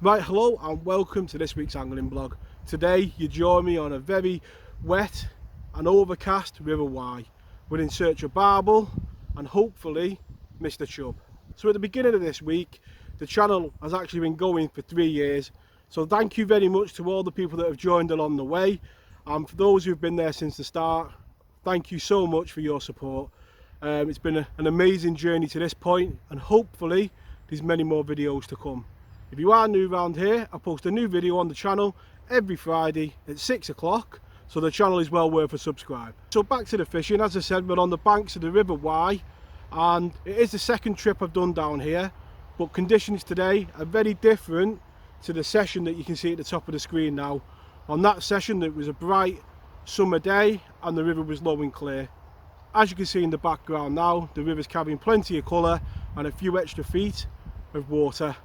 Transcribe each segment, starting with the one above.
Right, hello and welcome to this week's angling blog. Today you join me on a very wet and overcast River Wye. We're in search of barbel and hopefully Mr. Chub. So at the beginning of this week, the channel has actually been going for 3 years. So thank you very much to all the people that have joined along the way. And for those who've been there since the start, thank you so much for your support. It's been an amazing journey to this point, and hopefully there's many more videos to come. If you are new around here, I post a new video on the channel every Friday at 6 o'clock, so the channel is well worth a subscribe. So back to the fishing. As I said, we're on the banks of the River Wye, and it is the second trip I've done down here, but conditions today are very different to the session that you can see at the top of the screen now. On that session, it was a bright summer day and the river was low and clear. As you can see in the background now, the river's carrying plenty of colour and a few extra feet of water.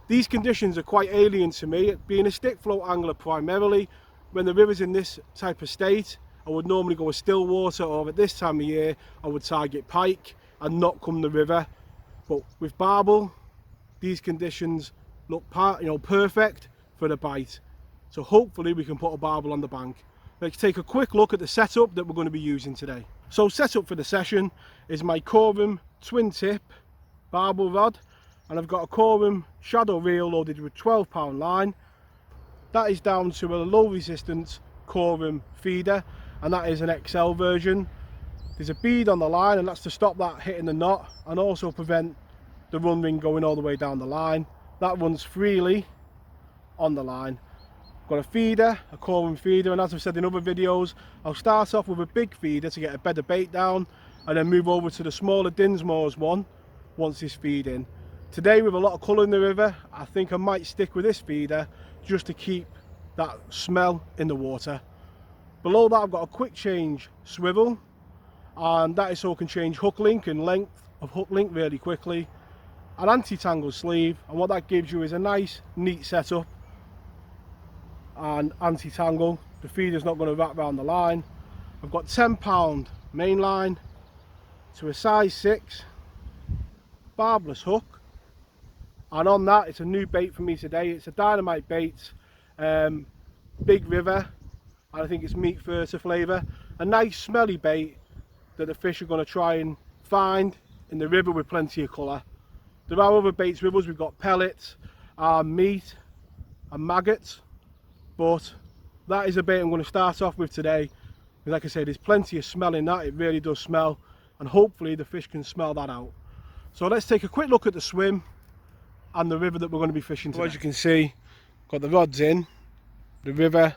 These conditions are quite alien to me. Being a stick float angler primarily, when the river's in this type of state, I would normally go with still water, or at this time of year I would target pike and not come the river. But with barbel, these conditions look perfect for the bite. So hopefully we can put a barbel on the bank. Let's take a quick look at the setup that we're going to be using today. So setup for the session is my Corum twin tip barbel rod, and I've got a Corum shadow reel loaded with 12-pound line. That is down to a low resistance Corum feeder, and that is an XL version. There's a bead on the line, and that's to stop that hitting the knot and also prevent the run ring going all the way down the line. That runs freely on the line. Got a feeder, a Corum feeder, and as I've said in other videos, I'll start off with a big feeder to get a better bait down and then move over to the smaller Dinsmore's one once it's feeding. Today, with a lot of colour in the river, I think I might stick with this feeder just to keep that smell in the water. Below that, I've got a quick change swivel, and that is so I can change hook length and length of hook length really quickly. An anti-tangle sleeve, and what that gives you is a nice neat setup and anti-tangle. The feeder's not going to wrap around the line. I've got 10-pound main line to a size 6 barbless hook, and on that it's a new bait for me today. It's a dynamite bait, big river, and I think it's meat furter flavour. A nice smelly bait that the fish are going to try and find in the river with plenty of colour. There are other baits with us. We've got pellets, meat and maggots, but that is a bait I'm going to start off with today. Like I said, there's plenty of smell in that. It really does smell, and hopefully the fish can smell that out. So let's take a quick look at the swim and the river that we're going to be fishing today. So as you can see, got the rods in. The river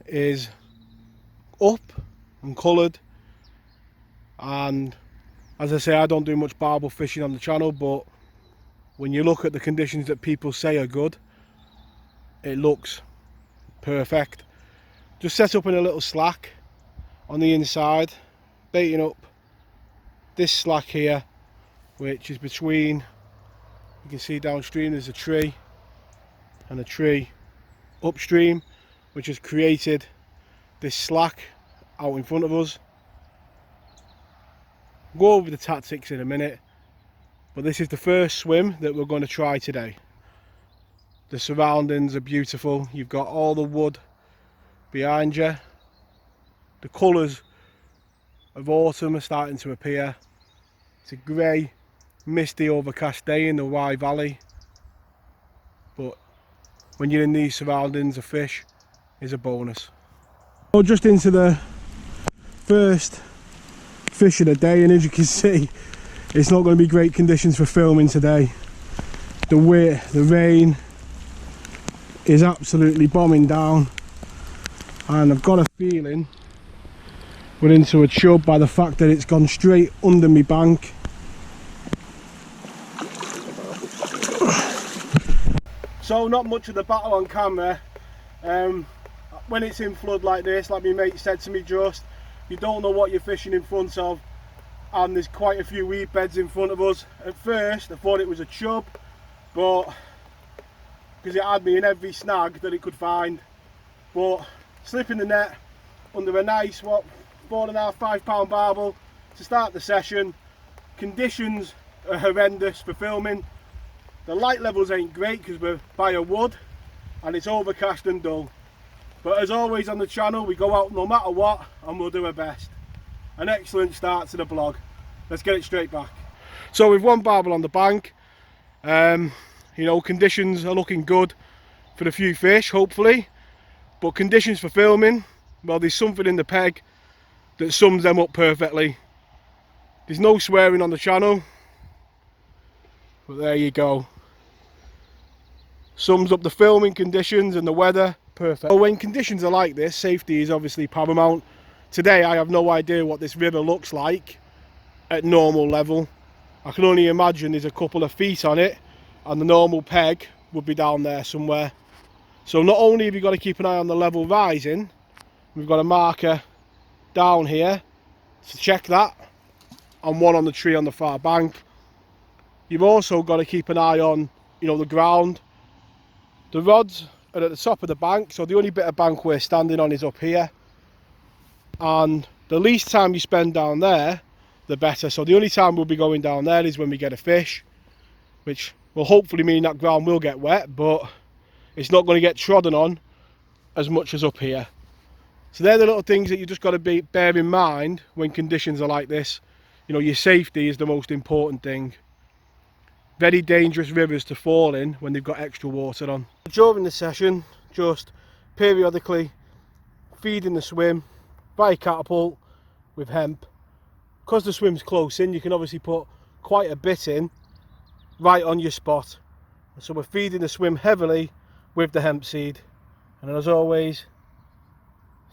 is up and coloured, and as I say, I don't do much barbel fishing on the channel, but when you look at the conditions that people say are good, it looks perfect. Just set up in a little slack on the inside, baiting up this slack here, which is between, you can see downstream there's a tree and a tree upstream, which has created this slack out in front of us. We'll go over the tactics in a minute, but this is the first swim that we're going to try today. The surroundings are beautiful. You've got all the wood behind you. The colours of autumn are starting to appear. It's a grey, misty, overcast day in the Wye Valley, but when you're in these surroundings, a fish is a bonus. We're just into the first fish of the day, and as you can see, it's not going to be great conditions for filming today. The rain is absolutely bombing down, and I've got a feeling we're into a chub by the fact that it's gone straight under my bank. So not much of the battle on camera. When it's in flood like this, like my mate said to me just, you don't know what you're fishing in front of, and there's quite a few weed beds in front of us. At first I thought it was a chub, but because it had me in every snag that it could find, but slipping the net under a nice 4.5, 5 pound barbel to start the session. Conditions are horrendous for filming. The light levels ain't great because we're by a wood and it's overcast and dull. But as always on the channel, we go out no matter what and we'll do our best. An excellent start to the vlog. Let's get it straight back. So we've one barbel on the bank. You know, conditions are looking good for the few fish, hopefully. But conditions for filming, well, there's something in the peg that sums them up perfectly. There's no swearing on the channel, but there you go. Sums up the filming conditions and the weather perfect. So when conditions are like this, safety is obviously paramount. Today I have no idea what this river looks like at normal level. I can only imagine there's a couple of feet on it and the normal peg would be down there somewhere. So not only have you got to keep an eye on the level rising, we've got a marker down here to check that, and one on the tree on the far bank. You've also got to keep an eye on, you know, the ground. The rods are at the top of the bank, so the only bit of bank we're standing on is up here. And the least time you spend down there, the better. So the only time we'll be going down there is when we get a fish, which will hopefully mean that ground will get wet, but it's not going to get trodden on as much as up here. So they're the little things that you just got to bear in mind when conditions are like this. You know, your safety is the most important thing. Very dangerous rivers to fall in when they've got extra water on. During the session, just periodically feeding the swim by catapult with hemp. Because the swim's close in, you can obviously put quite a bit in right on your spot. So we're feeding the swim heavily with the hemp seed, and as always,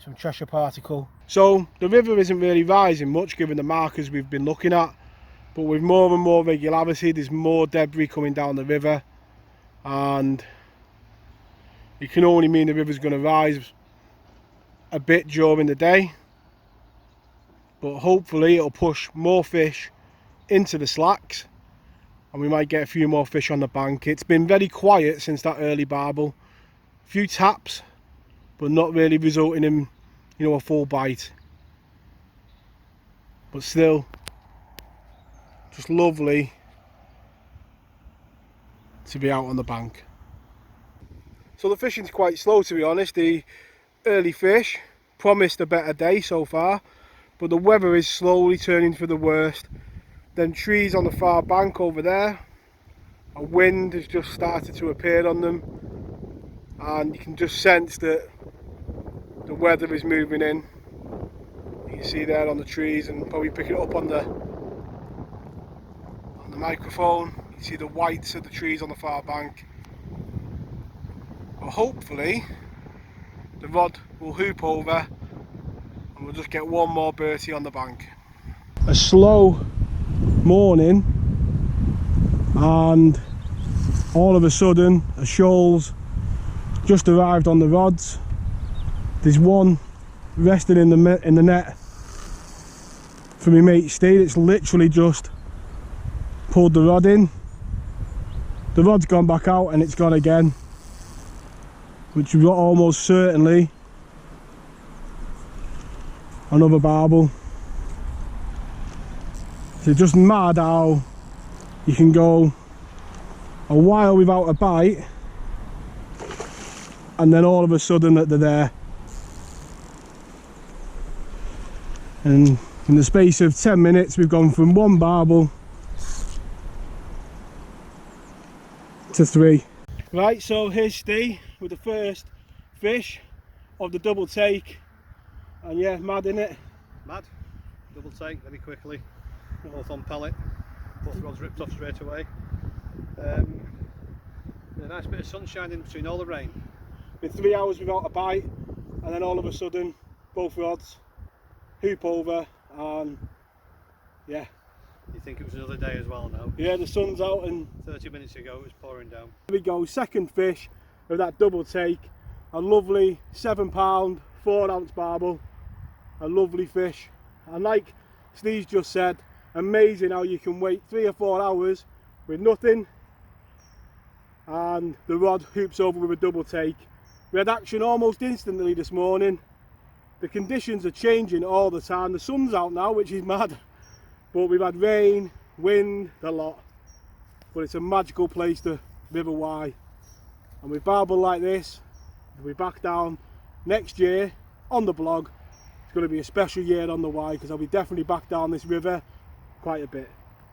some Cheshire particle. So the river isn't really rising much given the markers we've been looking at, but with more and more regularity there's more debris coming down the river, and it can only mean the river's going to rise a bit during the day, but hopefully it'll push more fish into the slacks and we might get a few more fish on the bank. It's been very quiet since that early barbel. A few taps, but not really resulting in, you know, a full bite. But still, just lovely to be out on the bank. So the fishing's quite slow, to be honest. The early fish promised a better day so far, but the weather is slowly turning for the worst. Them trees on the far bank over there, a wind has just started to appear on them, and you can just sense that the weather is moving in. You can see there on the trees, and probably pick it up on the microphone. You can see the whites of the trees on the far bank. But hopefully the rod will hoop over and we'll just get one more bertie on the bank. A slow morning, and all of a sudden a shoal's just arrived on the rods. There's one resting in the net for my mate Steve. It's literally just pulled the rod in. The rod's gone back out and it's gone again, which we've got almost certainly another barbel. So it's just mad how you can go a while without a bite and then all of a sudden that they're there. And in the space of 10 minutes we've gone from one barbel to 3. Right, so here's Steve with the first fish of the double take, and yeah, mad innit? Mad, double take very quickly, both on pellet, both rods ripped off straight away. A nice bit of sunshine in between all the rain. Been 3 hours without a bite, and then all of a sudden both rods hoop over, and yeah. You think it was another day as well now? Yeah, the sun's out and 30 minutes ago it was pouring down. Here we go, second fish of that double take. A lovely 7 pound, 4 ounce barbel. A lovely fish. And like Steve's just said, amazing how you can wait 3 or 4 hours with nothing and the rod hoops over with a double take. We had action almost instantly this morning. The conditions are changing all the time. The sun's out now, which is mad. But we've had rain, wind, a lot. But it's a magical place to River Wye. And with barbel like this, we'll be back down next year on the blog. It's going to be a special year on the Wye because I'll be definitely back down this river quite a bit.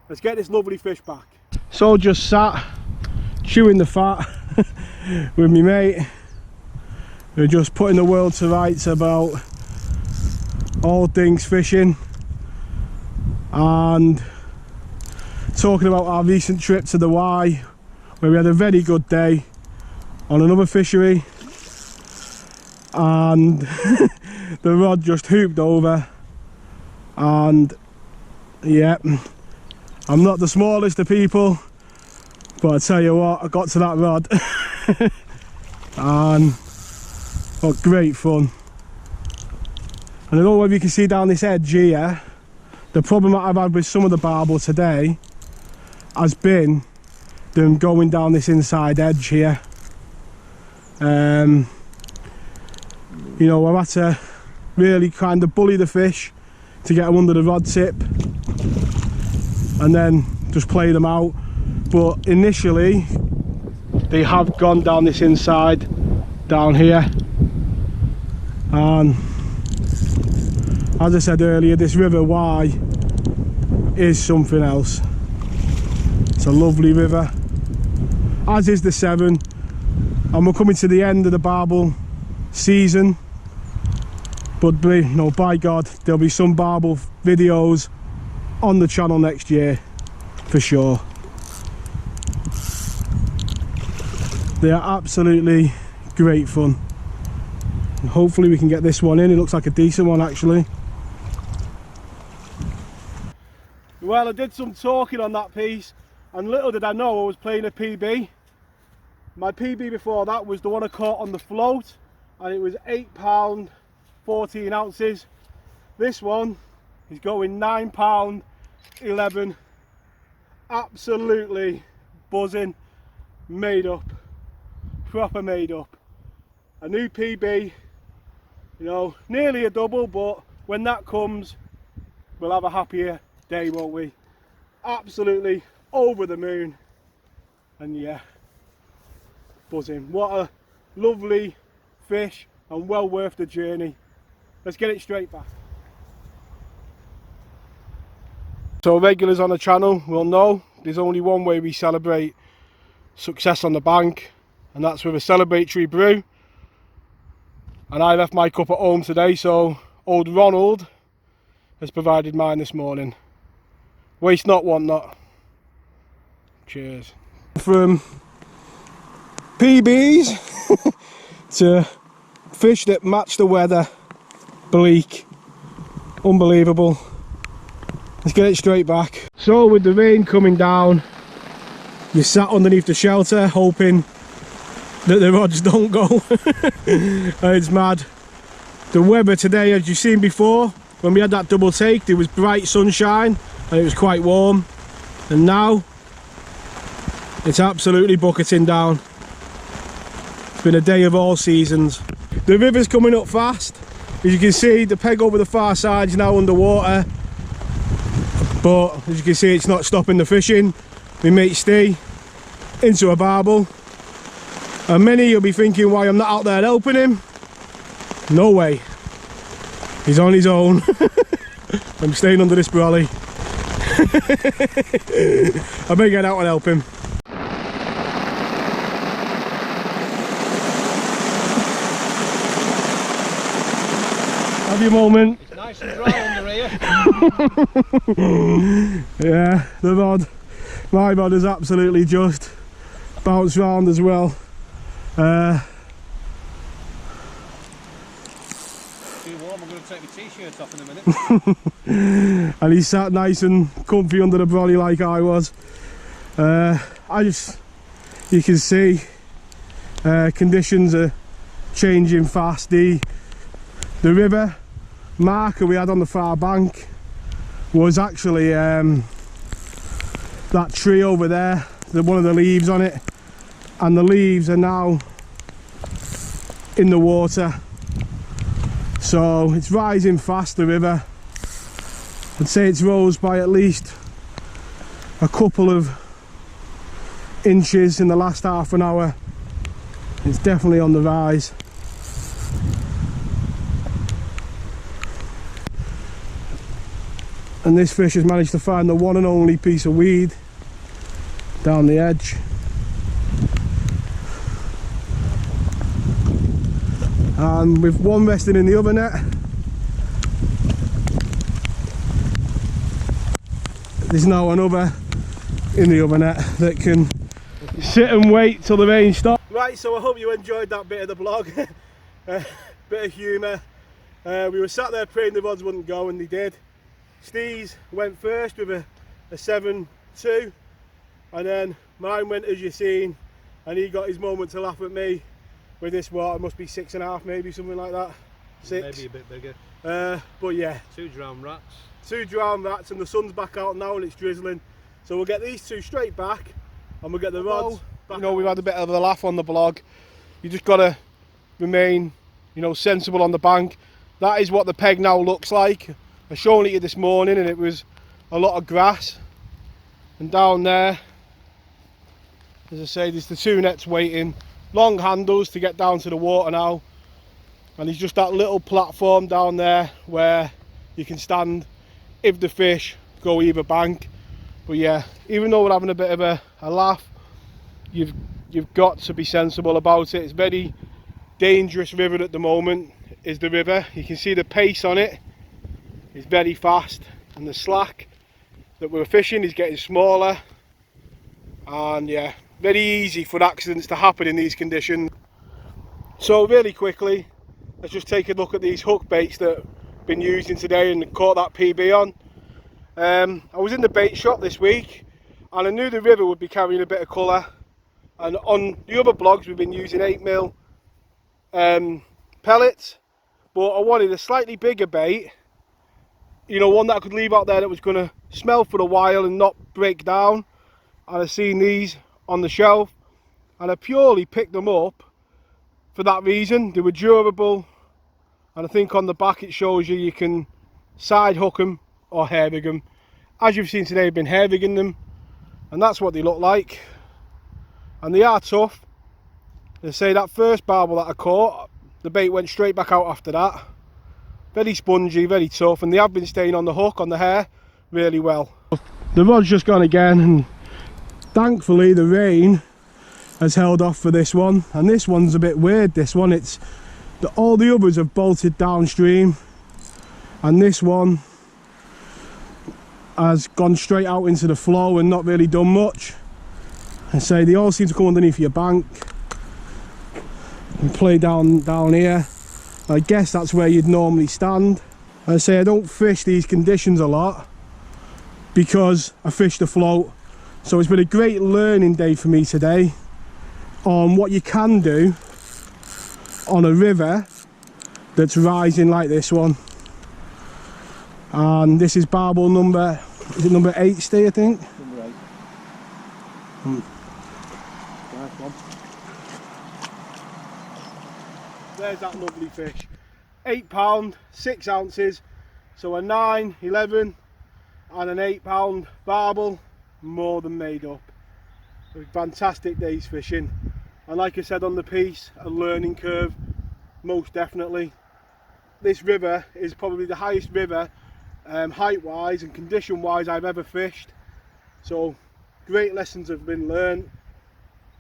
Let's get this lovely fish back. So just sat chewing the fat with me mate. We're just putting the world to rights about all things fishing and talking about our recent trip to the Wye, where we had a very good day on another fishery and the rod just hooped over. And yeah, I'm not the smallest of people, but I tell you what, I got to that rod and got great fun. And I don't know whether you can see down this edge here, the problem that I've had with some of the barbel today has been them going down this inside edge here. You know, I've had to really kind of bully the fish to get them under the rod tip and then just play them out. But initially they have gone down this inside down here, and as I said earlier, this River Wye is something else. It's a lovely river, as is the Severn, and we're coming to the end of the barbel season. But you know, by God, there'll be some barbel videos on the channel next year for sure. They are absolutely great fun. And hopefully we can get this one in. It looks like a decent one actually. Well, I did some talking on that piece, and little did I know I was playing a PB. My PB before that was the one I caught on the float, and it was £8, 14 ounces. This one is going £9, 11. Absolutely buzzing, made up, proper made up. A new PB, you know, nearly a double, but when that comes, we'll have a happier day, won't we? Absolutely over the moon, and yeah, buzzing. What a lovely fish, and well worth the journey. Let's get it straight back. So regulars on the channel will know there's only one way we celebrate success on the bank, and that's with a celebratory brew. And I left my cup at home today, so old Ronald has provided mine this morning. Waste not, want not. Cheers. From PBs to fish that match the weather, bleak, unbelievable. Let's get it straight back. So with the rain coming down, you sat underneath the shelter hoping that the rods don't go. It's mad. The weather today, as you've seen before, when we had that double take, there was bright sunshine and it was quite warm, and now it's absolutely bucketing down. It's been a day of all seasons. The river's coming up fast. As you can see, the peg over the far side is now underwater, but as you can see, it's not stopping the fishing. My mate Steve into a barbel, and many will be thinking why I'm not out there helping him. No way, he's on his own. I'm staying under this brolly. I better get out and help him. Have your moment. It's nice and dry under here. Yeah, the rod, my rod is absolutely just bounced round as well. Too warm, I'm going to take my t-shirt off in a minute. And he sat nice and comfy under the brolly like I was. You can see conditions are changing fast. The river marker we had on the far bank was actually that tree over there, one of the leaves on it, and the leaves are now in the water, so it's rising fast, the river. I'd say it's rose by at least a couple of inches in the last half an hour. It's definitely on the rise. And this fish has managed to find the one and only piece of weed down the edge. And with one resting in the other net, there's now another in the other net that can sit and wait till the rain stops. Right, so I hope you enjoyed that bit of the vlog. Bit of humour. We were sat there praying the rods wouldn't go, and they did. Steve's went first with a 7-2, and then mine went as you've seen, and he got his moment to laugh at me with this water. Must be 6.5 maybe, something like that. 6. Maybe a bit bigger. But yeah. 2 drowned rats. 2 drowned rats, and the sun's back out now and it's drizzling. So we'll get these 2 straight back, and we'll get the rods back. You know, we've had a bit of a laugh on the vlog. You just got to remain, you know, sensible on the bank. That is what the peg now looks like. I showed it you this morning and it was a lot of grass. And down there, as I say, there's the 2 nets waiting. Long handles to get down to the water now. And there's just that little platform down there where you can stand if the fish go either bank. But yeah, even though we're having a bit of a laugh, you've got to be sensible about it. It's a very dangerous river at the moment, is the river. You can see the pace on it is very fast, and the slack that we're fishing is getting smaller, and yeah, very easy for accidents to happen in these conditions. So really quickly, let's just take a look at these hook baits that I've been using today and caught that PB on. I was in the bait shop this week and I knew the river would be carrying a bit of colour, and on the other blogs we've been using 8mm pellets, but I wanted a slightly bigger bait, you know, one that I could leave out there that was going to smell for a while and not break down. And I've seen these on the shelf and I purely picked them up for that reason. They were durable, and I think on the back it shows you can side hook them or hair rig them. As you've seen today, I've been hair rigging them, and that's what they look like, and they are tough. They say that first barbel that I caught, the bait went straight back out after that. Very spongy, very tough, and they have been staying on the hook, on the hair, really well. The rod's just gone again, and thankfully the rain has held off for this one. And this one's a bit weird, this one. It's all the others have bolted downstream, and this one has gone straight out into the flow and not really done much. And say they all seem to come underneath your bank and play down here. I guess that's where you'd normally stand. I say I don't fish these conditions a lot because I fish the float. So it's been a great learning day for me today on what you can do on a river that's rising like this one. And this is barbel number, is it number 8, Steve, I think? Number 8. Nice one. There's that lovely fish. £8, 6 ounces. So a 9, 11 and an £8 barbel, more than made up. A fantastic day's fishing. And like I said on the piece, a learning curve, most definitely. This river is probably the highest river height wise and condition wise I've ever fished. So great lessons have been learned,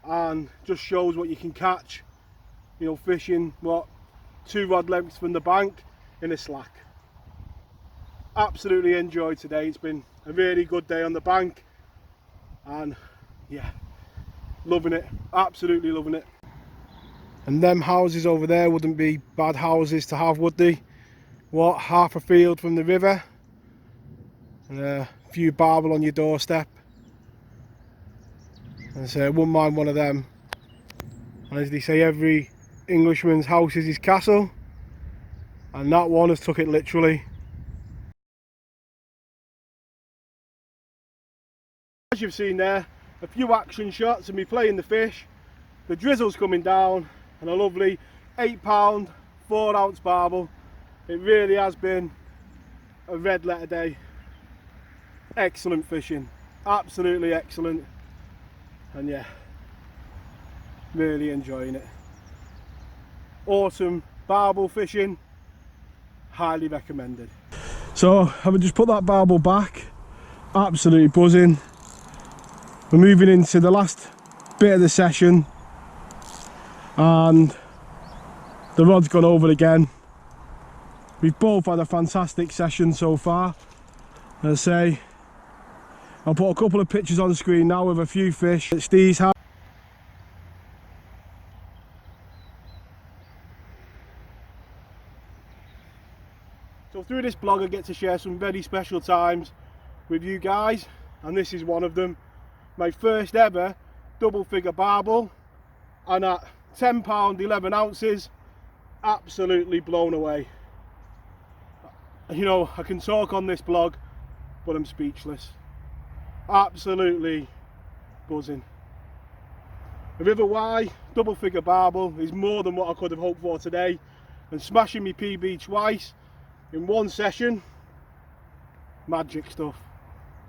and just shows what you can catch, you know, fishing what 2 rod lengths from the bank in a slack. Absolutely enjoyed today. It's been a really good day on the bank, and yeah, loving it, absolutely loving it. And them houses over there wouldn't be bad houses to have, would they? What, half a field from the river and a few barbel on your doorstep. And so I wouldn't mind one of them. And as they say, every Englishman's house is his castle, and that one has took it literally. As you've seen there, a few action shots of me playing the fish, the drizzle's coming down, and a lovely £8 4 ounce barbel. It really has been a red letter day. Excellent fishing, absolutely excellent. and yeah, really enjoying it. Awesome barbel fishing, highly recommended. So I've just put that barbel back, absolutely buzzing. We're moving into the last bit of the session and the rod's gone over again. We've both had a fantastic session so far. As I say, I'll put a couple of pictures on the screen now with a few fish at Steve's house. So through this blog I get to share some very special times with you guys, and this is one of them. My first ever double figure barbel, and at £10 11 ounces, absolutely blown away. You know, I can talk on this blog, but I'm speechless. Absolutely buzzing. The River Wye double figure barbel is more than what I could have hoped for today, and smashing my PB twice in one session, magic stuff,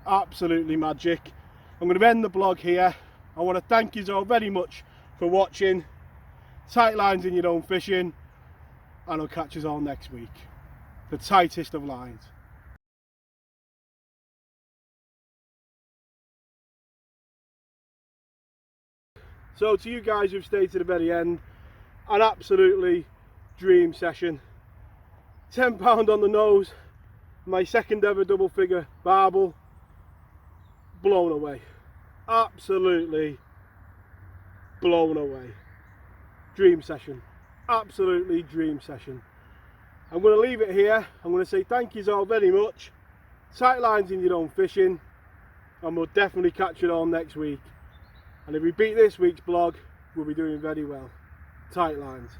absolutely magic. I'm going to end the blog here. I want to thank you all very much for watching. Tight lines in your own fishing, and I'll catch you all next week. The tightest of lines. So to you guys who've stayed to the very end, an absolutely dream session. £10 on the nose, my second ever double figure barbel, blown away. Absolutely blown away. Dream session, absolutely dream session. I'm going to leave it here. I'm going to say thank you all very much. Tight lines in your own fishing, and we'll definitely catch you all next week. And if we beat this week's blog, we'll be doing very well. Tight lines.